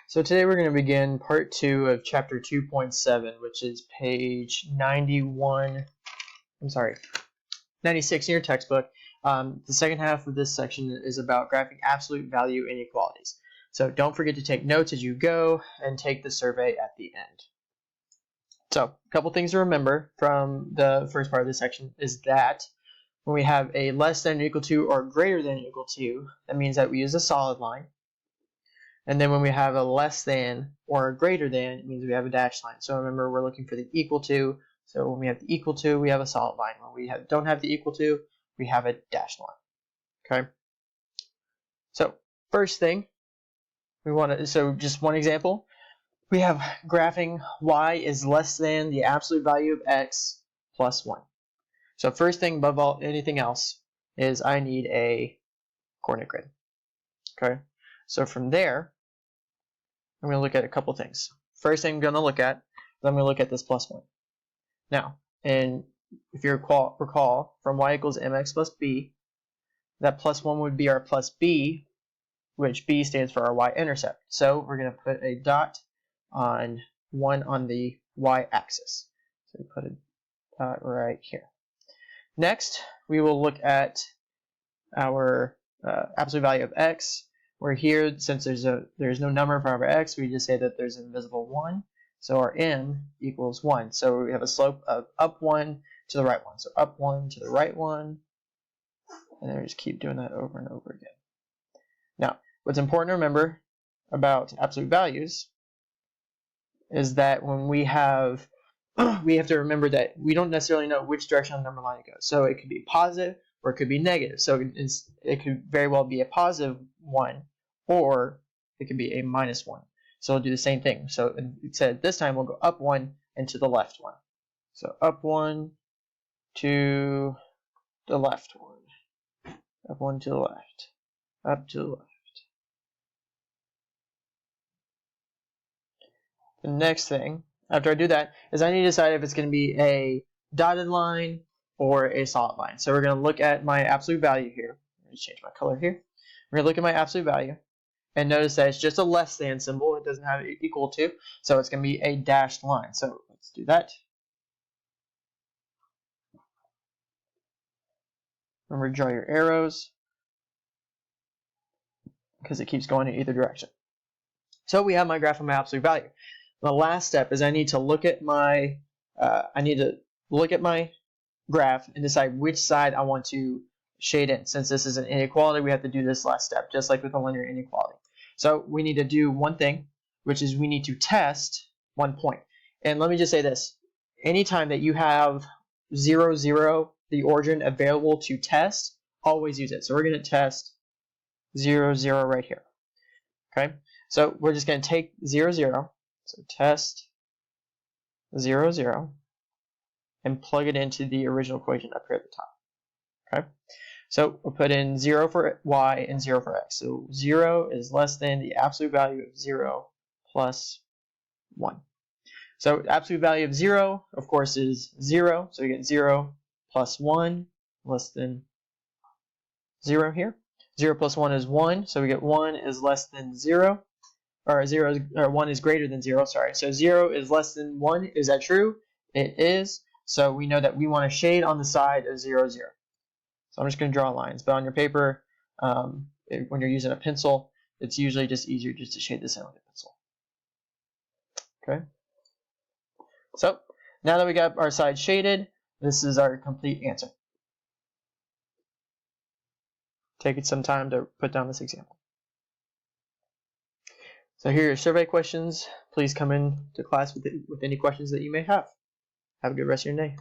So today we're going to begin part 2 of chapter 2.7, which is page 96 in your textbook. The second half of this section is about graphing absolute value inequalities. So don't forget to take notes as you go and take the survey at the end. So a couple things to remember from the first part of this section is that when we have a less than equal to or greater than equal to, that means that we use a solid line. And then when we have a less than or a greater than, it means we have a dashed line. So remember, we're looking for the equal to. So when we have the equal to, we have a solid line. When we don't have the equal to, we have a dashed line. Okay. So first thing we want to, so just one example, we have graphing y is less than the absolute value of x plus 1. So first thing above anything else is I need a coordinate grid. Okay. So from there, I'm going to look at a couple things. First thing I'm going to look at, I'm going to look at this plus 1. Now, and if you recall, from y equals mx plus b, that plus 1 would be our plus b, which b stands for our y-intercept. So we're going to put a dot on 1 on the y-axis. So we put a dot right here. Next, we will look at our absolute value of x. Where here, since there's no number for our x, we just say that there's an invisible 1. So our m equals 1. So we have a slope of up 1 to the right 1. So up 1 to the right 1. And then we just keep doing that over and over again. Now, what's important to remember about absolute values is that when we have to remember that we don't necessarily know which direction the number line goes. So it could be positive or it could be negative. So it could very well be a positive 1 or it could be a minus 1. So we'll do the same thing. So instead this time we'll go up 1 and to the left 1. So up 1 to the left 1. Up 1 to the left. Up to the left. The next thing, after I do that, is I need to decide if it's going to be a dotted line or a solid line. So we're going to look at my absolute value here. Let me change my color here. We're going to look at my absolute value and notice that it's just a less than symbol. It doesn't have an equal to, so it's going to be a dashed line. So let's do that. Remember to draw your arrows because it keeps going in either direction. So we have my graph of my absolute value. The last step is I need to look at my graph and decide which side I want to shade in. Since this is an inequality, we have to do this last step, just like with a linear inequality. So we need to do one thing, which is we need to test one point. And let me just say this. Anytime that you have 0, 0, the origin available to test, always use it. So we're going to test 0, 0 right here. Okay? So we're just going to take 0, 0. So test 0, 0. And plug it into the original equation up here at the top. Okay? So we'll put in 0 for y and 0 for x. So 0 is less than the absolute value of 0 plus 1. So absolute value of 0, of course, is 0. So we get 0 plus 1 less than 0 here. 0 plus 1 is 1. So we get 1 is less than 0. Or 1 is greater than 0. Sorry. So 0 is less than 1. Is that true? It is. So we know that we want to shade on the side of 0, 0. So I'm just going to draw lines. But on your paper, when you're using a pencil, it's usually just easier just to shade this in with a pencil. Okay. So now that we got our side shaded, this is our complete answer. Take it some time to put down this example. So here are your survey questions. Please come in to class with any questions that you may have. Have a good rest of your day.